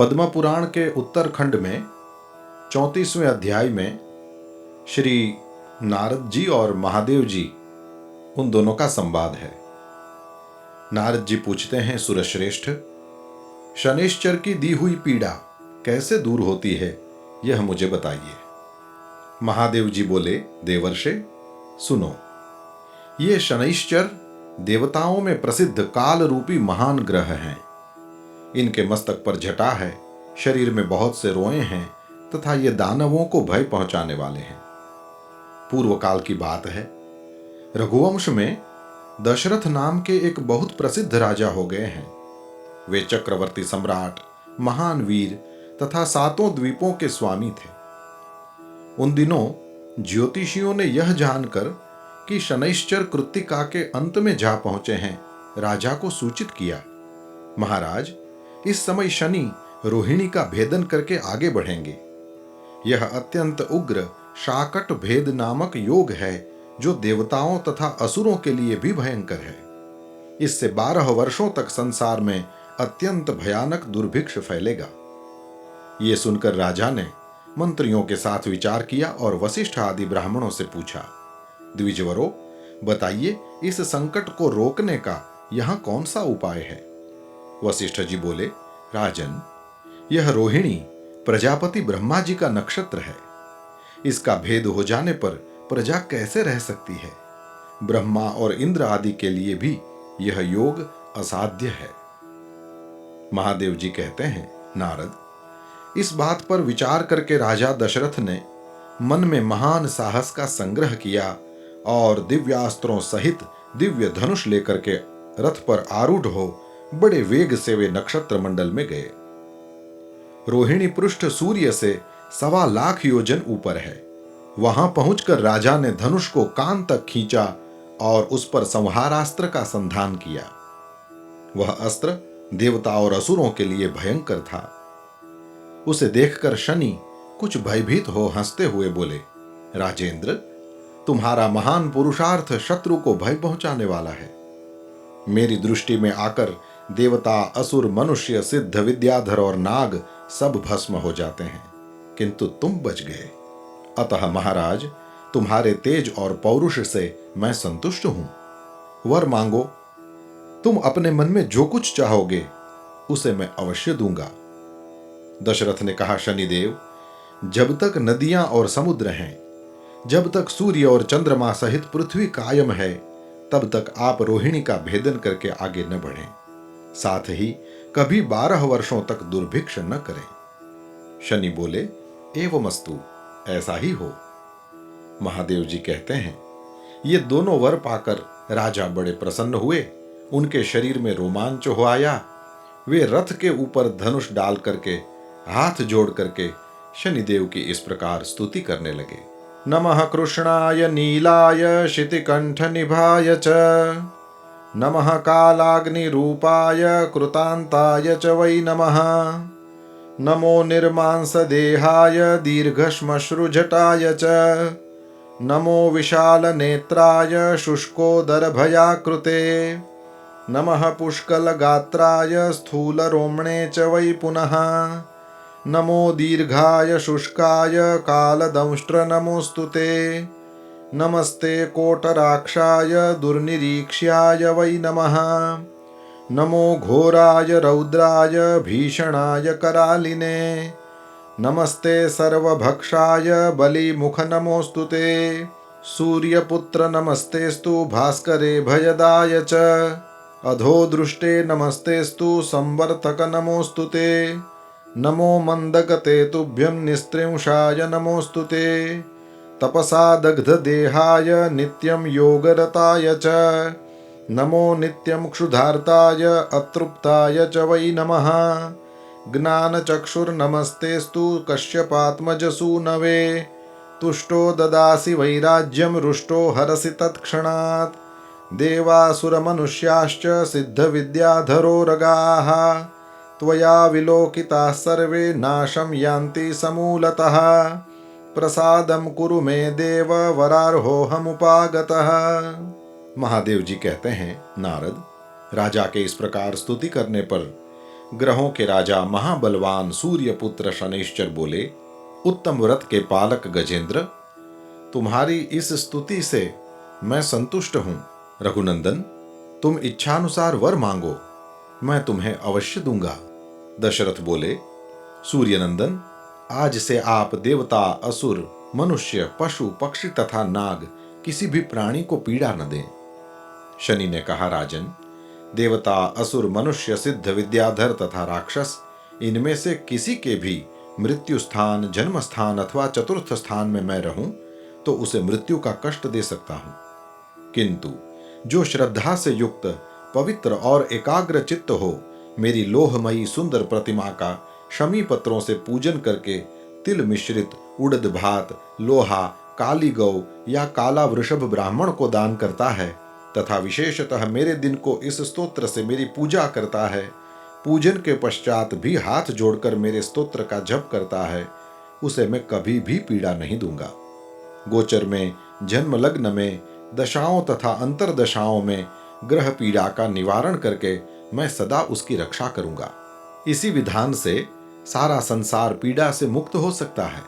पद्म पुराण के उत्तरखंड में 34वें अध्याय में श्री नारद जी और महादेव जी उन दोनों का संवाद है। नारद जी पूछते हैं, सुरश्रेष्ठ, शनैश्चर की दी हुई पीड़ा कैसे दूर होती है, यह मुझे बताइए। महादेव जी बोले, देवर्षे सुनो, ये शनैश्चर देवताओं में प्रसिद्ध काल रूपी महान ग्रह हैं। इनके मस्तक पर जटा है, शरीर में बहुत से रोए हैं तथा ये दानवों को भय पहुंचाने वाले हैं। पूर्व काल की बात है, रघुवंश में दशरथ नाम के एक बहुत प्रसिद्ध राजा हो गए हैं। वे चक्रवर्ती सम्राट, महान वीर तथा 7 द्वीपों के स्वामी थे। उन दिनों ज्योतिषियों ने यह जानकर कि शनैश्चर कृत्तिका के अंत में जा पहुंचे हैं, राजा को सूचित किया, महाराज, इस समय शनि रोहिणी का भेदन करके आगे बढ़ेंगे। यह अत्यंत उग्र शाकट भेद नामक योग है, जो देवताओं तथा असुरों के लिए भी भयंकर है। इससे 12 वर्षों तक संसार में अत्यंत भयानक दुर्भिक्ष फैलेगा। ये सुनकर राजा ने मंत्रियों के साथ विचार किया और वशिष्ठ आदि ब्राह्मणों से पूछा, द्विजवरों, बताइए, इस संकट को रोकने का यहां कौन सा उपाय है? वशिष्ठ जी बोले, राजन, यह रोहिणी प्रजापति ब्रह्मा जी का नक्षत्र है। इसका भेद हो जाने पर प्रजा कैसे रह सकती है? ब्रह्मा और इंद्र आदि के लिए भी यह योग असाध्य है। महादेव जी कहते हैं, नारद, इस बात पर विचार करके राजा दशरथ ने मन में महान साहस का संग्रह किया और दिव्यास्त्रों सहित दिव्य धनुष लेकर के रथ पर आरूढ़ हो बड़े वेग से वे नक्षत्र मंडल में गए। रोहिणी पृष्ठ सूर्य से 1.25 लाख योजन ऊपर है। वहां पहुंचकर राजा ने धनुष को कान तक खींचा और उस पर संहारास्त्र का संधान किया। वह अस्त्र देवता और असुरों के लिए भयंकर था। उसे देखकर शनि कुछ भयभीत हो हंसते हुए बोले, राजेंद्र, तुम्हारा महान पुरुषार्थ शत्रु को भय पहुंचाने वाला है। मेरी दृष्टि में आकर देवता, असुर, मनुष्य, सिद्ध, विद्याधर और नाग सब भस्म हो जाते हैं, किंतु तुम बच गए। अतः महाराज, तुम्हारे तेज और पौरुष से मैं संतुष्ट हूं। वर मांगो, तुम अपने मन में जो कुछ चाहोगे उसे मैं अवश्य दूंगा। दशरथ ने कहा, शनिदेव, जब तक नदियां और समुद्र हैं, जब तक सूर्य और चंद्रमा सहित पृथ्वी कायम है, तब तक आप रोहिणी का भेदन करके आगे न बढ़ें। साथ ही कभी 12 वर्षों तक दुर्भिक्ष न करें। शनि बोले, एवमस्तु, ऐसा ही हो। महादेव जी कहते हैं, ये दोनों वर पाकर राजा बड़े प्रसन्न हुए। उनके शरीर में रोमांच हो आया। वे रथ के ऊपर धनुष डाल करके हाथ जोड़ करके शनिदेव की इस प्रकार स्तुति करने लगे। नमः कृष्णाय नीलाय शितिकंठ निभाय च, नमः कालाग्निरूपाय कृतांताय च वै नमः, नमो निर्मांसदेहाय दीर्घश्मश्रुजटाय च, नमो विशालनेत्राय शुष्कोदरभयाकृते, नमः पुष्कलगात्राय स्थूलरोम्णे च वै पुनः, नमो दीर्घाय शुष्काय कालदंष्ट्र नमोस्तुते, नमस्ते कोटराक्षाय दुर्निरीक्ष्याय वै नमः, नमो घोराय रौद्राय भीषणाय करालिने, नमस्ते सर्वभक्षाय बलिमुख नमोस्तुते, सूर्यपुत्र नमस्तेस्तु भास्करे भयदाय च, अधोदृष्टे नमस्तेस्तु संवर्तक नमोस्तुते, नमो मंदगते तुभ्यं निस्त्रिंशाय नमोस्तुते, तपसा दग्ध देहाय नित्यं योगरताय च, नमो नित्यं क्षुधार्ताय अतृप्ताय च वै नमः, ज्ञानचक्षुर्नमस्तेस्तु कश्यपात्मजसूनवे, तुष्टो ददासि वैराज्यं रुष्टो हरसि तत्क्षणात्, देवासुरमनुष्याश्च सिद्धविद्याधरो रगाः, त्वया विलोकिताः सर्वे नाशं यान्ति समूलतः, प्रसादम कुरु मे देव वरार्होहमुपागतः। महादेव जी कहते हैं, नारद, राजा के इस प्रकार स्तुति करने पर ग्रहों के राजा महाबलवान सूर्यपुत्र शनैश्चर बोले, उत्तम व्रत के पालक गजेंद्र, तुम्हारी इस स्तुति से मैं संतुष्ट हूं। रघुनंदन, तुम इच्छानुसार वर मांगो, मैं तुम्हें अवश्य दूंगा। दशरथ बोले, सूर्यनंदन, आज से आप देवता, असुर, मनुष्य, पशु, पक्षी तथा नाग किसी भी प्राणी को पीड़ा न दें। शनि ने कहा, राजन, देवता, असुर, मनुष्य, सिद्ध, विद्याधर तथा राक्षस, इनमें से किसी के भी मृत्यु स्थान, जन्म स्थान अथवा चतुर्थ स्थान में मैं रहूं तो उसे मृत्यु का कष्ट दे सकता हूं, किंतु जो श्रद्धा से युक्त, पवित्र और एकाग्र चित्त हो, मेरी लोहमयी सुंदर प्रतिमा का शमी पत्रों से पूजन करके तिल मिश्रित उड़द भात, लोहा, काली गौ या काला वृषभ ब्राह्मण को दान करता है तथा विशेषतः मेरे दिन को इस स्तोत्र से मेरी पूजा करता है, पूजन के पश्चात भी हाथ जोड़कर मेरे स्तोत्र का जप करता है, उसे मैं कभी भी पीड़ा नहीं दूंगा। गोचर में, जन्म लग्न में, दशाओं तथा अंतरदशाओं में ग्रह पीड़ा का निवारण करके मैं सदा उसकी रक्षा करूंगा। इसी विधान से सारा संसार पीड़ा से मुक्त हो सकता है।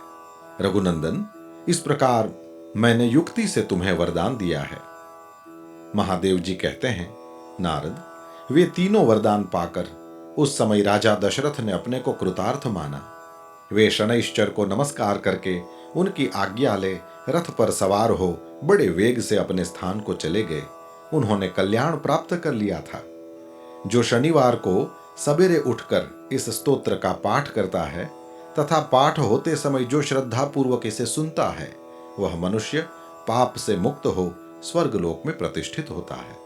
रघुनंदन, इस प्रकार मैंने युक्ति से तुम्हें वरदान दिया है। महादेव जी कहते हैं, नारद, वे तीनों वरदान पाकर उस समय राजा दशरथ ने अपने को कृतार्थ माना। वे शनैश्चर को नमस्कार करके उनकी आज्ञा ले रथ पर सवार हो बड़े वेग से अपने स्थान को चले गए। उन्होंने कल्याण प्राप्त कर लिया था। जो शनिवार को सवेरे उठकर इस स्तोत्र का पाठ करता है तथा पाठ होते समय जो श्रद्धा पूर्वक इसे सुनता है, वह मनुष्य पाप से मुक्त हो स्वर्गलोक में प्रतिष्ठित होता है।